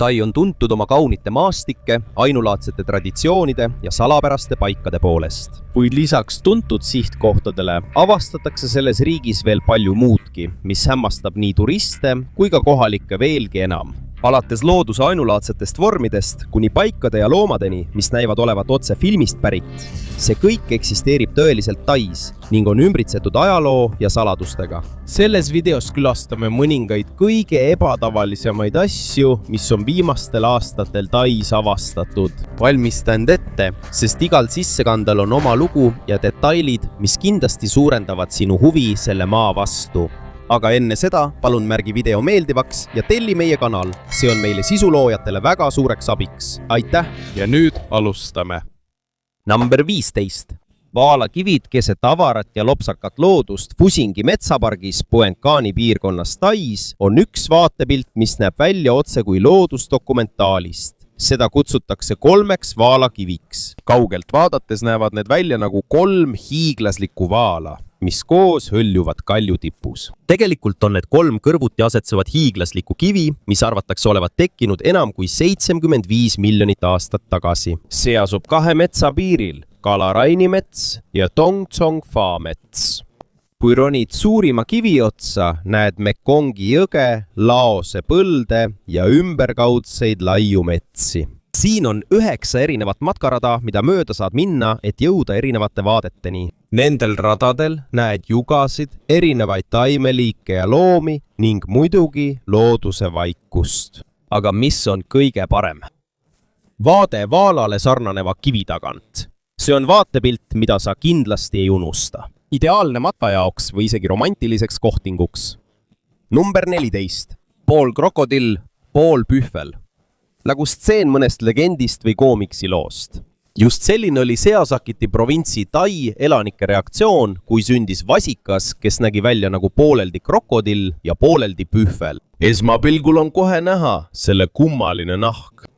Tai on tuntud oma kaunite maastike, ainulaadsete traditsioonide ja salapäraste paikade poolest. Kuid lisaks tuntud sihtkohtadele avastatakse selles riigis veel palju muudki, mis hämmastab nii turiste kui ka kohalikke veelgi enam. Alates looduse ainulaadsetest vormidest kuni paikade ja loomadeni, mis näivad olevat otse filmist pärit. See kõik eksisteerib tõeliselt Tais ning on ümbritsetud ajaloo ja saladustega. Selles videos külastame mõningaid kõige ebatavalisemaid asju, mis on viimastel aastatel Tais avastatud. Valmista end ette, sest igal sissekandel on oma lugu ja detailid, mis kindlasti suurendavad sinu huvi selle maa vastu. Aga enne seda palun märgi video meeldivaks ja telli meie kanal. See on meile sisuloojatele väga suureks abiks. Aitäh! Ja nüüd alustame. Number 15. Vaalakivid keset avarat ja lopsakat loodust Fusingi metsapargis Puencani piirkonnas Tais on üks vaatepilt, mis näeb välja otse kui loodusdokumentaalist. Seda kutsutakse 3 vaalakiviks. Kaugelt vaadates näevad need välja nagu 3 hiiglaslikku vaala, mis koos hõljuvad kalju tipus. Tegelikult on need 3 kõrvuti asetsevad hiiglaslikku kivi, mis arvatakse olevat tekkinud enam kui 75 miljonit aastat tagasi. See asub 2 metsa piiril, Kalaraini mets ja Tongtsongfa mets. Kui ronid suurima kivi otsa, näed Mekongi jõge, Laose põlde ja ümberkaudseid laiu metsi. Siin on 9 erinevat matkarada, mida mööda saad minna, et jõuda erinevate vaadeteni. Nendel radadel näed jugasid, erinevaid taimeliike ja loomi ning muidugi looduse vaikust. Aga mis on kõige parem? Vaade vaalale sarnaneva kivi tagant. See on vaatepilt, mida sa kindlasti ei unusta. Ideaalne matka jaoks või isegi romantiliseks kohtinguks. Number 14. Pool krokodill, pool pühvel. Nagu stseen mõnest legendist või koomiksi loost. Just selline oli Seasakiti provintsi Tai elanike reaktsioon, kui sündis vasikas, kes nägi välja nagu pooleldi krokodill ja pooleldi pühvel. Esmapilgul on kohe näha selle kummaline nahk.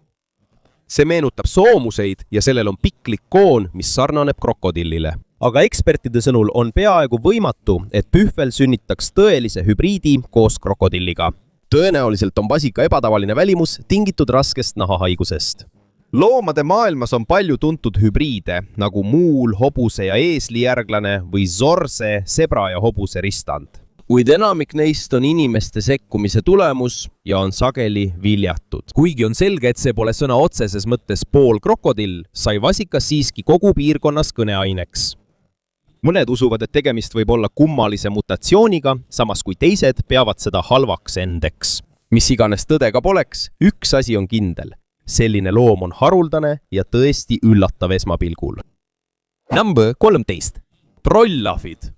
See meenutab soomuseid ja sellel on piklik koon, mis sarnaneb krokodillile. Aga ekspertide sõnul on peaaegu võimatu, et pühvel sünnitaks tõelise hübriidi koos krokodilliga. Tõenäoliselt on vasika ebatavaline välimus tingitud raskest nahahaigusest. Loomade maailmas on palju tuntud hübriide, nagu muul, hobuse ja eeslijärglane või zorse, sebra ja hobuse ristand. Kuid enamik neist on inimeste sekkumise tulemus ja on sageli viljatud. Kuigi on selge, et see pole sõna otseses mõttes pool krokodill, sai vasikas siiski kogu piirkonnas kõneaineks. Mõned usuvad, et tegemist võib olla kummalise mutatsiooniga, samas kui teised peavad seda halvaks endeks. Mis iganes tõde ka poleks, üks asi on kindel. Selline loom on haruldane ja tõesti üllatav esmapilgul. Number 13. Trollahvid.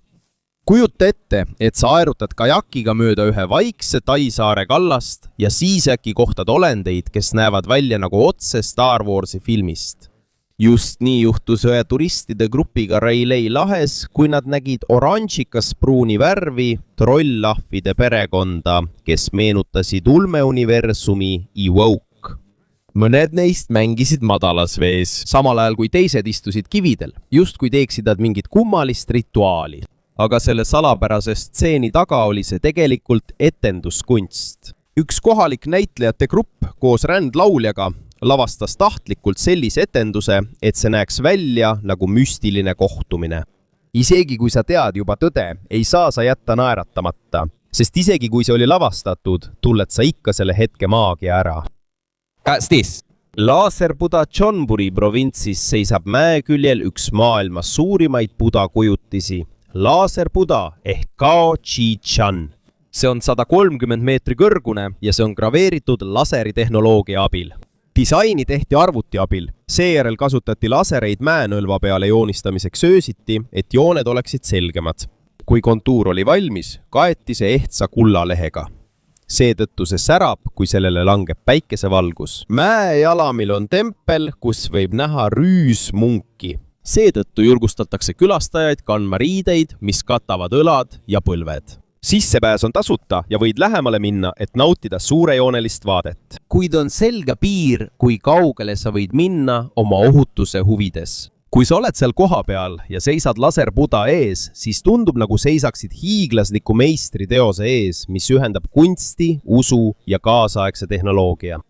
Kujuta ette, et sa aerutad kajakiga mööda ühe vaikse Tai-saare kallast ja siis äkki kohtad olendeid, kes näevad välja nagu otse Star Warsi filmist. Just nii juhtus ühe turistide grupiga Railay lahes, kui nad nägid oranžikas pruuni värvi trollahvide perekonda, kes meenutasid ulmeuniversumi Ewoke. Mõned neist mängisid madalas vees, samal ajal kui teised istusid kividel, just kui teeksid nad mingit kummalist rituaali. Aga selle salapärase stseeni taga oli see tegelikult etenduskunst. Üks kohalik näitlejate grupp koos rändlauljaga lavastas tahtlikult sellise etenduse, et see näeks välja nagu müstiline kohtumine. Isegi kui sa tead juba tõde, ei saa sa jätta naeratamata, sest isegi kui see oli lavastatud, tulled sa ikka selle hetke maagia ära. Kästis! Laserbuda Chonburi provintsis seisab mäeküljel üks maailma suurimaid buda kujutisi, Laserbuda ehk Gao Chi Chan. See on 130 meetri kõrgune ja see on graveeritud laseritehnoloogia abil. Disaini tehti arvuti abil, seejärel kasutati lasereid mäenõlva peale joonistamiseks öösiti, et jooned oleksid selgemad. Kui kontuur oli valmis, kaeti see ehtsa kullalehega. Seetõttu see särab, kui sellele langeb päikesevalgus. Mäejalamil on tempel, kus võib näha rüüsmunki. Seetõttu julgustatakse külastajaid kandma riideid, mis katavad õlad ja põlved. Sissepääs on tasuta ja võid lähemale minna, et nautida suurejoonelist vaadet. Kuid on selge piir, kui kaugele sa võid minna oma ohutuse huvides. Kui sa oled seal kohapeal ja seisad laserbuda ees, siis tundub nagu seisaksid hiiglasliku meistri teose ees, mis ühendab kunsti, usu ja kaasaegse tehnoloogia.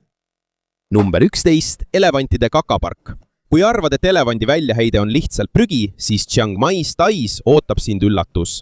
Number 11, elevantide kakapark. Kui arvad, et elevandi väljaheide on lihtsalt prügi, siis Chiang Mai's Tais ootab sind üllatus.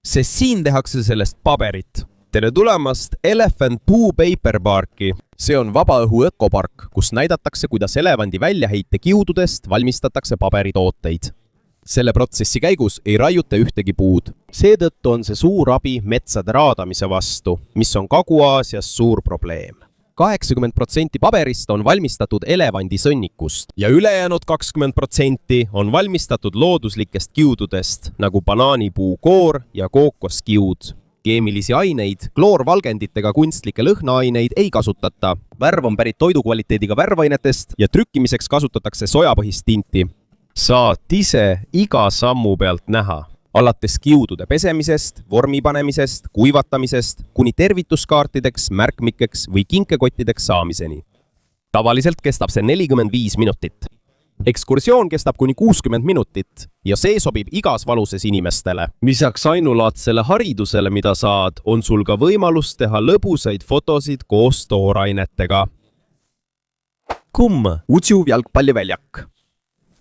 Sest siin tehakse sellest paberit. Tere tulemast Elephant Poo Paper Parki. See on vabaõhu ökopark, kus näidatakse, kuidas elevandi väljaheite kiududest valmistatakse paberitooteid. Selle protsessi käigus ei raiuta ühtegi puud. Seetõttu on see suur abi metsade raadamise vastu, mis on Kagu-Aasias suur probleem. 80% paberist on valmistatud elevandi sõnnikust ja ülejäänud 20% on valmistatud looduslikest kiududest, nagu banaanipuu koor ja kookoskiud. Keemilisi aineid, kloorvalgenditega kunstlikke lõhnaaineid ei kasutata. Värv on pärit toidukvaliteediga värvainetest ja trükkimiseks kasutatakse sojapõhist tinti. Saad ise iga sammu pealt näha. Alates kiudude pesemisest, vormi panemisest, kuivatamisest, kuni tervituskaartideks, märkmikeks või kinkekottideks saamiseni. Tavaliselt kestab see 45 minutit. Ekskursioon kestab kuni 60 minutit ja see sobib igas vanuses inimestele. Lisaks ainulaadsele haridusele, mida saad, on sul ka võimalus teha lõbusaid fotosid koos toorainetega. Utsuv jalgpalliväljak.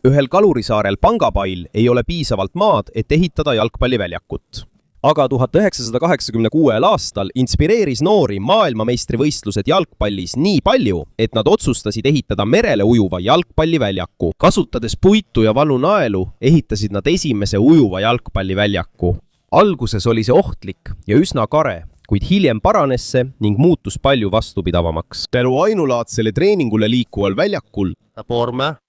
Ühel kalurisaarel Pangapail ei ole piisavalt maad, et ehitada jalgpalliväljakut. Aga 1986 aastal inspireeris noori maailmameistrivõistlused jalgpallis nii palju, et nad otsustasid ehitada merele ujuva jalgpalliväljaku. Kasutades puitu ja valu naelu, ehitasid nad esimese ujuva jalgpalliväljaku. Alguses oli see ohtlik ja üsna kare, kuid hiljem paranes see ning muutus palju vastupidavamaks. Tänu ainulaadsele treeningule liikuval väljakul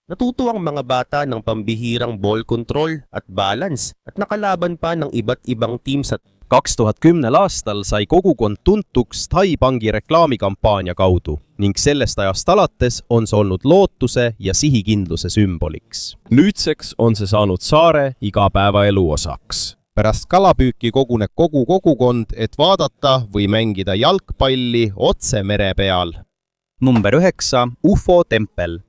natuto ang mga bata ng pambihirang ball control at balance at nakalaban pa ng iba't ibang team sa 2010 aastal sai kogukond tuntuks Tai Pangi reklaamikampaania kaudu ning sellest ajast alates on see olnud lootuse ja sihikindluse sümboliks. Nüüdseks on see saanud saare igapäevaelu osaks. Pärast kalapüüki koguneb kogu kogukond, et vaadata või mängida jalgpalli otse mere peal. Number 9, UFO tempel.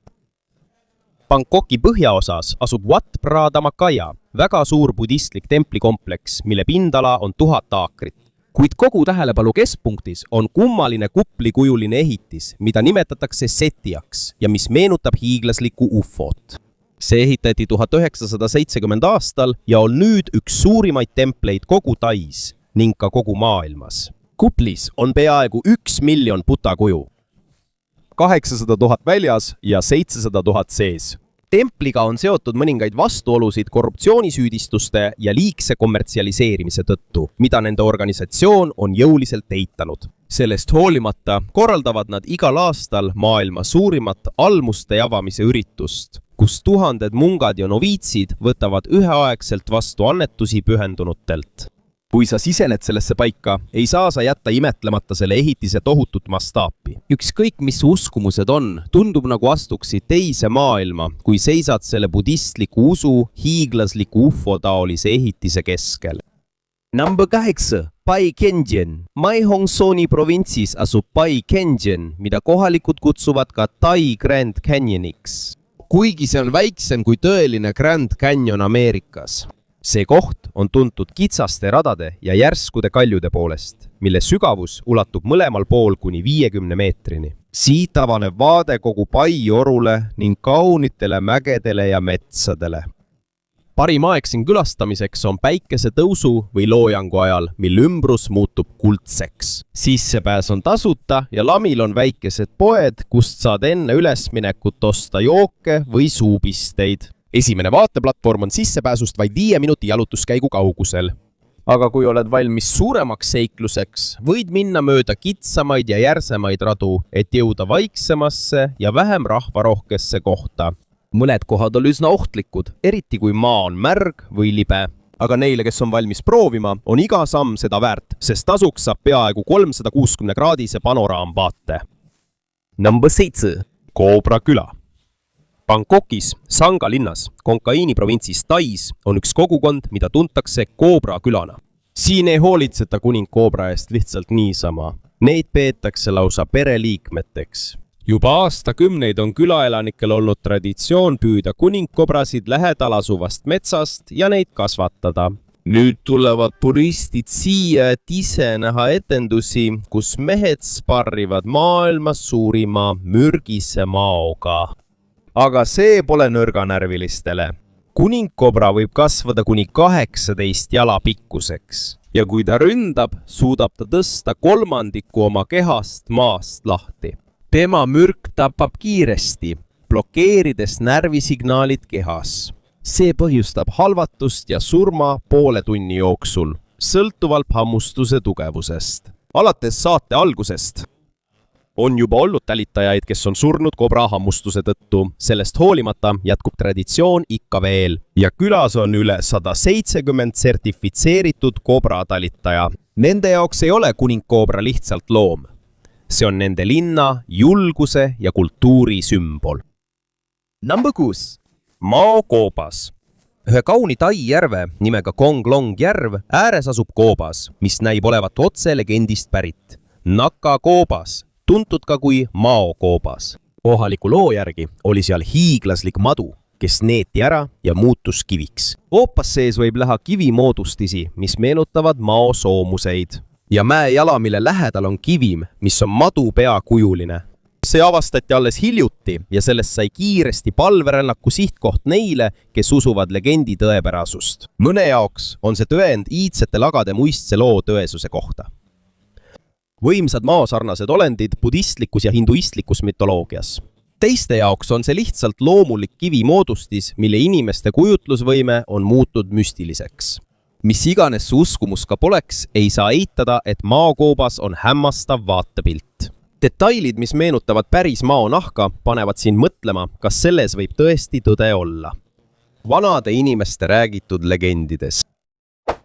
Bangkoki põhjaosas asub Wat Phra Dhammakaya, väga suur budistlik templikompleks, mille pindala on 1000 aakrit. Kuid kogu tähelepanu keskpunktis on kummaline kuplikujuline ehitis, mida nimetatakse setiaks ja mis meenutab hiiglaslikku UFO-t. See ehitati 1970 aastal ja on nüüd üks suurimaid templeid kogu Tais ning ka kogu maailmas. Kuplis on peaaegu 1 miljon Buddha kuju. 800 000 väljas ja 700 000 sees. Templiga on seotud mõningaid vastuolusid korruptsioonisüüdistuste ja liigse kommertsialiseerimise tõttu, mida nende organisatsioon on jõuliselt eitanud. Sellest hoolimata korraldavad nad igal aastal maailma suurimat almuste jagamise üritust, kus tuhanded mungad ja noviitsid võtavad üheaegselt vastu annetusi pühendunutelt. Kui sa sisened sellesse paika, ei saa sa jätta imetlemata selle ehitise tohutut mastaapi. Ükskõik mis uskumused on, tundub nagu astuksid teise maailma, kui seisad selle budistliku usu hiiglasliku UFO-taolise ehitise keskel. Number 8. Pai Kenjen. Mai Hong Soni provintsis asub Pai Kenjen, mida kohalikud kutsuvad ka Tai Grand Canyoniks. Kuigi see on väiksem kui tõeline Grand Canyon Ameerikas. See koht on tuntud kitsaste radade ja järskude kaljude poolest, mille sügavus ulatub mõlemal pool kuni 50 meetrini. Siit avaneb vaade kogu Pai orule ning kaunitele mägedele ja metsadele. Parim aeg siin külastamiseks on päikese tõusu või loojangu ajal, mil ümbrus muutub kuldseks. Sissepääs on tasuta ja lamil on väikesed poed, kust saad enne ülesminekut osta jooke või suupisteid. Esimene vaateplatvorm on sissepääsust vaid 5 minuti jalutuskäigu kaugusel. Aga kui oled valmis suuremaks seikluseks, võid minna mööda kitsamaid ja järsemaid radu, et jõuda vaiksemasse ja vähem rahvarohkesse kohta. Mõned kohad on üsna ohtlikud, eriti kui maa on märg või libe. Aga neile, kes on valmis proovima, on iga samm seda väärt, sest tasuks saab peaaegu 360-kraadise panoraamvaate. Number 7. Koobra küla. Bangkokis, Sanga linnas, Konkaiini provintsis Tais on üks kogukond, mida tuntakse Koobra külana. Siin ei hoolitseta kuning koobra eest lihtsalt niisama. Neid peetakse lausa pereliikmeteks. Juba aastakümneid on külaelanikel olnud traditsioon püüda kuningkobrasid lähedal asuvast metsast ja neid kasvatada. nüüd tulevad puristid siia, et ise näha etendusi, kus mehed sparrivad maailma suurima mürgise maoga. Aga see pole nõrganärvilistele. Kuningkobra võib kasvada kuni 18 jala pikkuseks ja kui ta ründab, suudab ta tõsta 1/3 oma kehast maast lahti. Tema mürk tapab kiiresti, blokeerides närvisignaalid kehas. See põhjustab halvatust ja surma poole tunni jooksul, sõltuvalt hammustuse tugevusest. Alates saate algusest on juba olnud talitajaid, kes on surnud kobra hammustuse tõttu. Sellest hoolimata jätkub traditsioon ikka veel ja külas on üle 170 sertifitseeritud kobra talitaja. Nende jaoks ei ole kuningkoobra lihtsalt loom. See on nende linna, julguse ja kultuuri sümbol. Number 6. Mao koobas. Ühe kauni Tai järve nimega Konglong järv ääres asub koobas, mis näib olevat otse legendist pärit. Naka koobas, tuntud ka kui Mao koobas. Kohaliku loo järgi oli seal hiiglaslik madu, kes neeti ära ja muutus kiviks. Koopas sees võib näha kivimoodustisi, mis meenutavad Mao soomuseid. Ja mäejala, mille lähedal on kivim, mis on madu peakujuline. See avastati alles hiljuti ja sellest sai kiiresti palverännaku sihtkoht neile, kes usuvad legendi tõepärasust. Mõne jaoks on see tõend iidsete lagade muistse loo tõesuse kohta. Võimsad maosarnased olendid budistlikus ja hinduistlikus mütoloogias. Teiste jaoks on see lihtsalt loomulik kivimoodustis, mille inimeste kujutlusvõime on muutud müstiliseks. Mis iganes su uskumus ka poleks, ei saa eitada, et maokoobas on hämmastav vaatepilt. Detailid, mis meenutavad päris mao nahka, panevad sind mõtlema, kas selles võib tõesti tõde olla. Vanade inimeste räägitud legendides.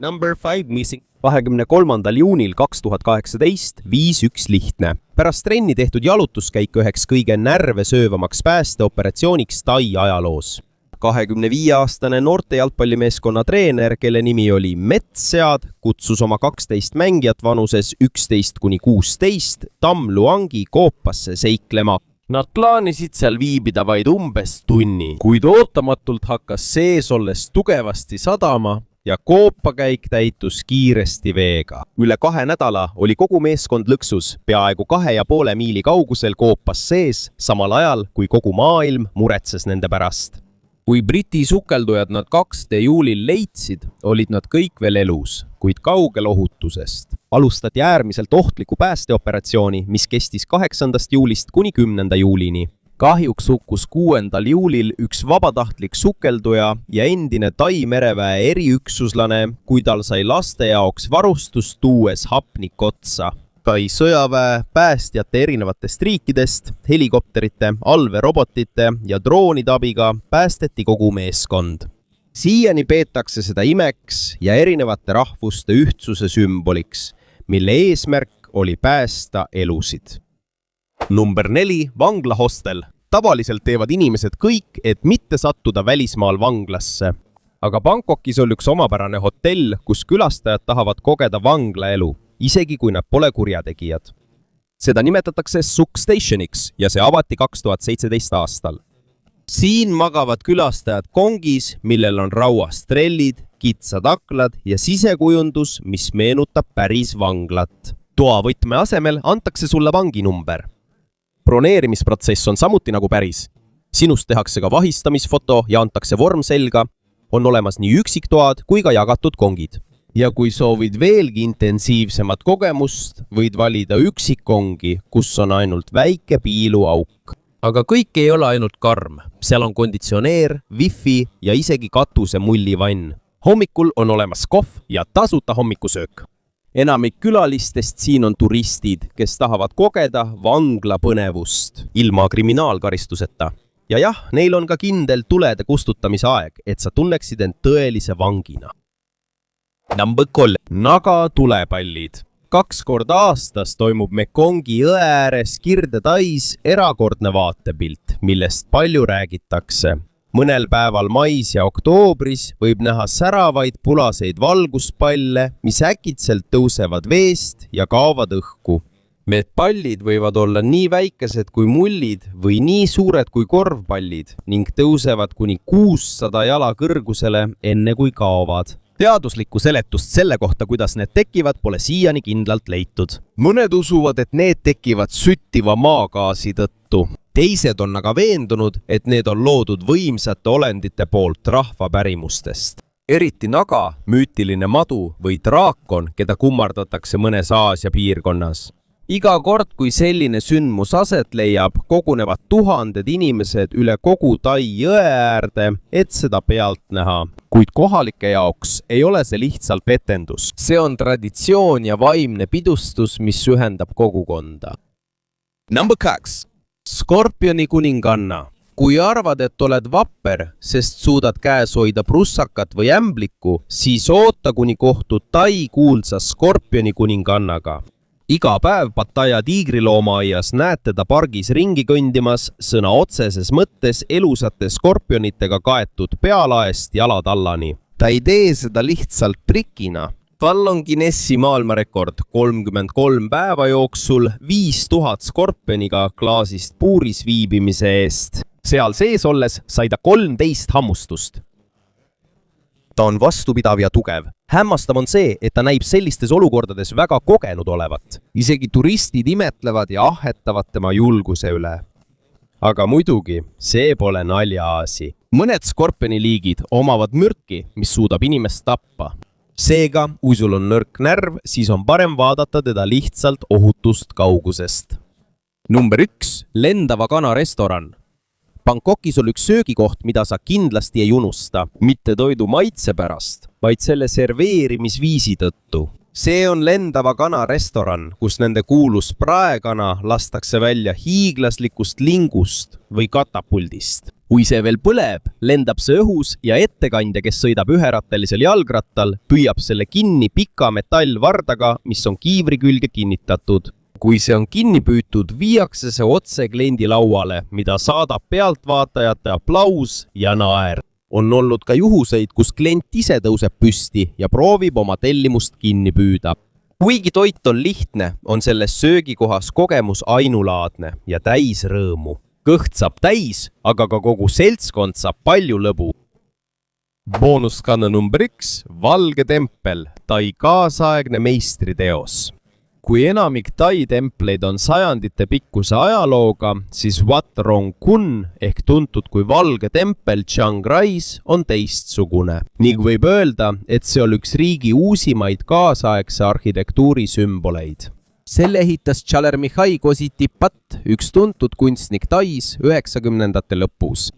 Number 5 missing. 23. juunil 2018 viis üks lihtne. Pärast trenni tehtud jalutuskäik üheks kõige närve söövamaks päästeoperatsiooniks Tai ajaloos. 25-aastane noorte jalgpallimeeskonna treener, kelle nimi oli Metssead, kutsus oma 12 mängijat vanuses 11–16 Tam Luangi koopasse seiklema. Nad plaanisid seal viibida vaid umbes tunni, kuid ootamatult hakkas sees olles tugevasti sadama ja koopakäik täitus kiiresti veega. Üle 2 nädala oli kogu meeskond lõksus, peaaegu 2,5 miili kaugusel koopas sees, samal ajal kui kogu maailm muretses nende pärast. Kui Briti sukeldujad nad 2. juulil leidsid, olid nad kõik veel elus, kuid kaugel ohutusest. Alustati äärmiselt ohtliku päästeoperatsiooni, mis kestis 8. juulist kuni 10. juulini. Kahjuks hukkus 6. juulil üks vabatahtlik sukelduja ja endine Tai mereväe eriüksuslane, kui tal sai laste jaoks varustust tuues hapnik otsa. Tai sõjaväe, päästjate erinevatest riikidest, helikopterite, allveerobotite ja droonide abiga päästeti kogu meeskond. Siiani peetakse seda imeks ja erinevate rahvuste ühtsuse sümboliks, mille eesmärk oli päästa elusid. Number 4. Vanglahostel. Tavaliselt teevad inimesed kõik, et mitte sattuda välismaal vanglasse. Aga Bangkokis on üks omapärane hotell, kus külastajad tahavad kogeda vanglaelu, isegi kui nad pole kurjategijad. Seda nimetatakse Suk Stationiks ja see avati 2017 aastal. Siin magavad külastajad kongis, millel on rauast trellid, kitsad aklad ja sisekujundus, mis meenutab päris vanglat. Toavõtme asemel antakse sulle vanginumber. Broneerimisprotsess on samuti nagu päris. Sinust tehakse ka vahistamisfoto ja antakse vorm selga. On olemas nii üksiktoad kui ka jagatud kongid. Ja kui soovid veelgi intensiivsemat kogemust, võid valida üksikkongi, kus on ainult väike piiluauk. Aga kõik ei ole ainult karm. Seal on konditsioneer, wifi ja isegi katuse mullivann. Hommikul on olemas kohv ja tasuta hommikusöök. Enamik külalistest siin on turistid, kes tahavad kogeda vangla põnevust ilma kriminaalkaristuseta. Ja jah, neil on ka kindel tulede kustutamise aeg, et sa tunneksid end tõelise vangina. Number 3. Naga tulepallid. 2 korda aastas toimub Mekongi jõe ääres Kirde-Tais erakordne vaatepilt, millest palju räägitakse. Mõnel päeval mais ja oktoobris võib näha säravaid pulaseid valguspalle, mis äkitselt tõusevad veest ja kaovad õhku. Need pallid võivad olla nii väikesed kui mullid või nii suured kui korvpallid ning tõusevad kuni 600 jala kõrgusele enne kui kaovad. teaduslikku seletust selle kohta, kuidas need tekivad, pole siiani kindlalt leitud. mõned usuvad, et need tekivad süttiva maagaasi tõttu. Teised on aga veendunud, et need on loodud võimsate olendite poolt rahvapärimustest. Eriti naga, müütiline madu või draakon, keda kummardatakse mõnes Aasia piirkonnas. Iga kord, kui selline sündmus aset leiab, kogunevad tuhanded inimesed üle kogu Tai jõe äärde, et seda pealt näha. Kuid kohalike jaoks ei ole see lihtsalt etendus. See on traditsioon ja vaimne pidustus, mis ühendab kogukonda. Number 2. Skorpioni kuninganna. Kui arvad, et oled vapper, sest suudad käes hoida prussakat või ämblikku, siis oota, kuni kohtud Tai kuulsa Skorpioni kuningannaga. Iga päev Pattaya tiigriloomaaias näed teda pargis ringi kõndimas, sõna otseses mõttes elusate skorpionitega kaetud pealaest jalatallani. Ta ei tee seda lihtsalt trikina. Tal on Guinessi maailmarekord 33 päeva jooksul 5000 skorpioniga klaasist puuris viibimise eest. Seal sees olles sai ta 13 hammustust. Ta on vastupidav ja tugev. Hämmastav on see, et ta näib sellistes olukordades väga kogenud olevat. Isegi turistid imetlevad ja ahetavad tema julguse üle. Aga muidugi, see pole naljaasi. Mõned skorpioniliigid omavad mürki, mis suudab inimest tappa. Seega, kui sul on nõrk närv, siis on parem vaadata teda lihtsalt ohutust kaugusest. Number 1. Lendava kana restoran. Bangkokis on üks söögikoht, mida sa kindlasti ei unusta. Mitte toidu maitse pärast, vaid selle serveerimisviisi tõttu. See on lendava kana restoran, kus nende kuulus praekana lastakse välja hiiglaslikust lingust või katapuldist. Kui see veel põleb, lendab see õhus ja ettekandja, kes sõidab üherattelisel jalgrattal, püüab selle kinni pika metallvardaga, mis on kiivri külge kinnitatud. Kui see on kinni püütud, viiakse see otse kliendi lauale, mida saadab pealtvaatajate aplaus ja naer. On olnud ka juhuseid, kus klient ise tõuseb püsti ja proovib oma tellimust kinni püüda. Kuigi toit on lihtne, on selles söögikohas kogemus ainulaadne ja täis rõõmu. Kõht saab täis, aga ka kogu seltskond saab palju lõbu. Boonuskanne number 1. Valge tempel, Tai kaasaegne meistriteos. Kui enamik Tai templeid on sajandite pikkuse ajalooga, siis Wat Rong Kun ehk tuntud kui Valge tempel Chiang Rais on teistsugune. Ning võib öelda, et see on üks riigi uusimaid kaasaegse arhitektuuri sümboleid. Selle ehitas Chalermihai Kositipat, üks tuntud kunstnik Tais 90ndate lõpus.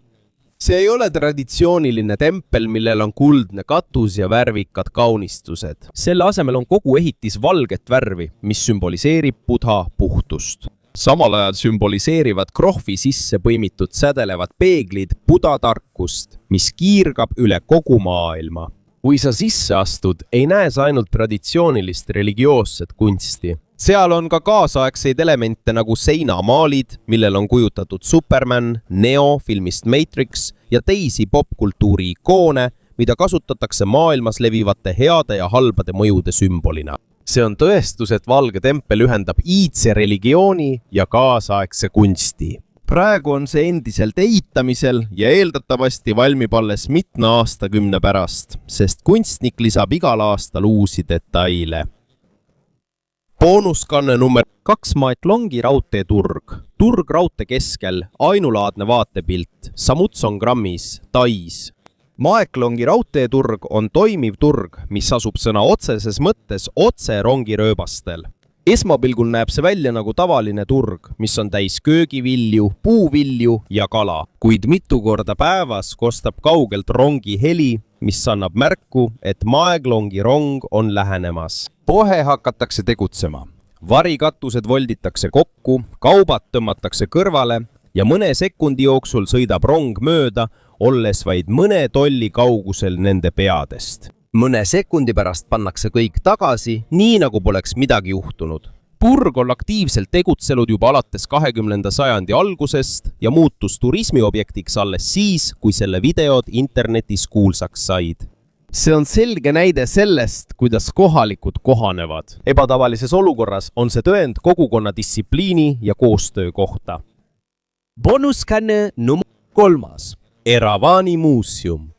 See ei ole traditsiooniline tempel, millel on kuldne katus ja värvikad kaunistused. Selle asemel on kogu ehitis valget värvi, mis sümboliseerib Budha puhtust. Samal ajal sümboliseerivad krohvi sisse põimitud sädelevad peeglid Budha tarkust, mis kiirgab üle kogu maailma. Kui sa sisse astud, ei näe sa ainult traditsioonilist religioosset kunsti. Seal on ka kaasaegseid elemente nagu seinamaalid, millel on kujutatud Superman, Neo filmist Matrix ja teisi popkultuuri ikoone, mida kasutatakse maailmas levivate heade ja halbade mõjude sümbolina. See on tõestus, et Valge tempel ühendab iidse religiooni ja kaasaegse kunsti. Praegu on see endiselt ehitamisel ja eeldatavasti valmib alles mitme aastakümne pärast, sest kunstnik lisab igal aastal uusi detaile. Boonuskanne number 2. Maeklongi raudteeturg. Turg raudtee keskel, ainulaadne vaatepilt, Samutsongrammis, Tais. Maeklongi raudteeturg on toimiv turg, mis asub sõna otseses mõttes otse rongirööbastel. Esmapilgul näeb see välja nagu tavaline turg, mis on täis köögivilju, puuvilju ja kala. Kuid mitu korda päevas kostab kaugelt rongi heli, mis annab märku, et Maeklongi rong on lähenemas. Kohe hakatakse tegutsema. Varikatused volditakse kokku, kaubad tõmmatakse kõrvale ja mõne sekundi jooksul sõidab rong mööda, olles vaid mõne tolli kaugusel nende peadest. Mõne sekundi pärast pannakse kõik tagasi, nii nagu poleks midagi juhtunud. Purg on aktiivselt tegutsenud juba alates 20. sajandi algusest ja muutus turismiobjektiks alles siis, kui selle videod internetis kuulsaks said. See on selge näide sellest, kuidas kohalikud kohanevad. Ebatavalises olukorras on see tõend kogukonna distsipliini ja koostöö kohta. Bonuskanne number 3. Eravani muuseum.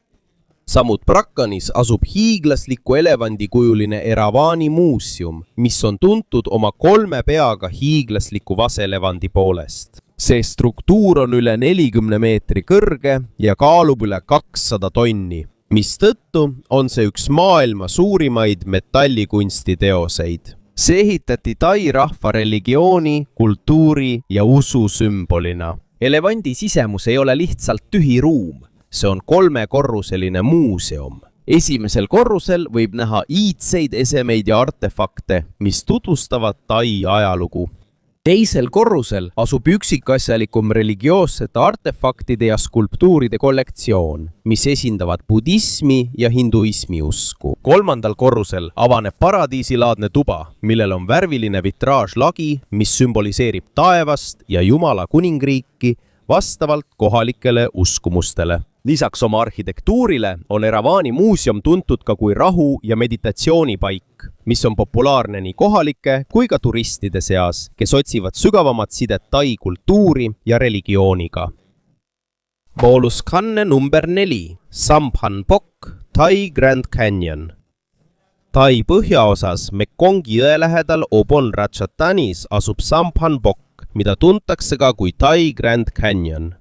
Samut Brackenis asub hiiglasliku elevandikujuline Eravani muuseum, mis on tuntud oma 3 peaga hiiglasliku vaselevandi poolest. See struktuur on üle 40 meetri kõrge ja kaalub üle 200 tonni, mistõttu on see üks maailma suurimaid metallikunstiteoseid. See ehitati tai rahva religiooni, kultuuri ja usu sümbolina. Elevandi sisemus ei ole lihtsalt tühi ruum. See on 3-korruseline muuseum. Esimesel korrusel võib näha iidseid esemeid ja artefakte, mis tutvustavad tai ajalugu. Teisel korrusel asub üksikasjalikum religioossete artefaktide ja skulptuuride kollektsioon, mis esindavad budismi ja hinduismi usku. 3. korrusel avaneb paradiisilaadne tuba, millel on värviline vitraažlagi, mis sümboliseerib taevast ja Jumala kuningriiki vastavalt kohalikele uskumustele. Lisaks oma arhitektuurile on Eravani muuseum tuntud ka kui rahu- ja meditatsioonipaik, mis on populaarne nii kohalike kui ka turistide seas, kes otsivad sügavamat sidet tai kultuuri ja religiooniga. Booluskanne number 4. Samphan Bok, Tai Grand Canyon. Tai põhjaosas Mekongi jõe lähedal Obon Ratchatanis asub Samphan Bok, mida tuntakse ka kui Tai Grand Canyon.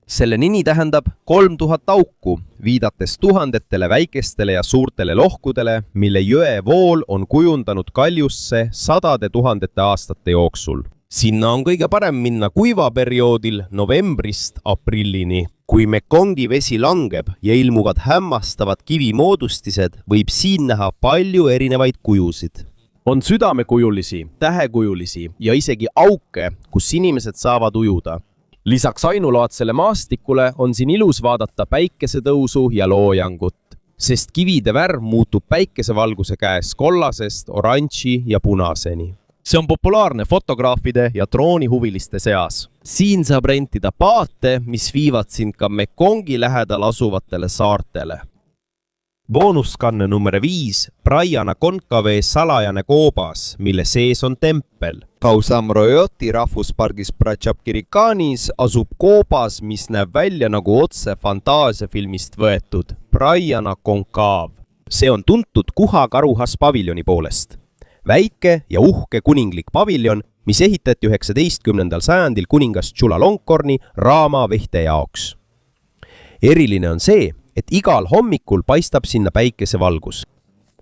Selle nimi tähendab 3000 auku, viidates tuhandetele väikestele ja suurtele lohkudele, mille jõe vool on kujundanud kaljusse sadade tuhandete aastate jooksul. Sinna on kõige parem minna kuivaperioodil novembrist aprillini. Kui Mekongi vesi langeb ja ilmuvad hämmastavad kivimoodustised, võib siin näha palju erinevaid kujusid. On südamekujulisi, tähekujulisi ja isegi auke, kus inimesed saavad ujuda. Lisaks ainulaadsele maastikule on siin ilus vaadata päikesetõusu ja loojangut, sest kivide värv muutub päikesevalguse käes kollasest, oranži ja punaseni. See on populaarne fotograafide ja droonihuviliste seas. Siin saab rentida paate, mis viivad sind ka Mekongi lähedal asuvatele saartele. Boonuskanne number 5. Praiana Konkavee salajane koobas, mille sees on tempel. Kausamrojoti rahvuspargis Pratšapkirikanis asub koobas, mis näeb välja nagu otse fantaasiafilmist võetud. Praiana Konkav. See on tuntud Kuha-Karuhas paviljoni poolest. Väike ja uhke kuninglik paviljon, mis ehitati 19. sajandil kuningas Chulalongkorni raamavehte jaoks. Eriline on see, et igal hommikul paistab sinna päikesevalgus.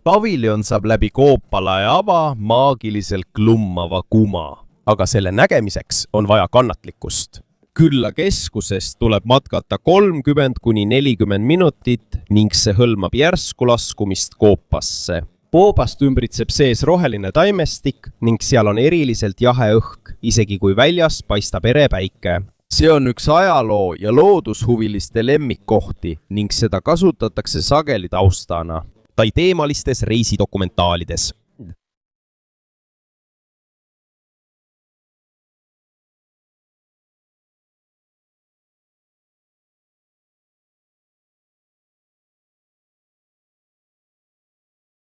Paviljon saab läbi koopalae ava maagiliselt klummava kuma, aga selle nägemiseks on vaja kannatlikkust. Külla keskusest tuleb matkata 30–40 minutit ning see hõlmab järsku laskumist koopasse. Koobast ümbritseb sees roheline taimestik ning seal on eriliselt jahe õhk, isegi kui väljas paistab ere päike. See on üks ajaloo ja loodushuviliste lemmikkohti ning seda kasutatakse sageli taustana Tai teemalistes reisidokumentaalides.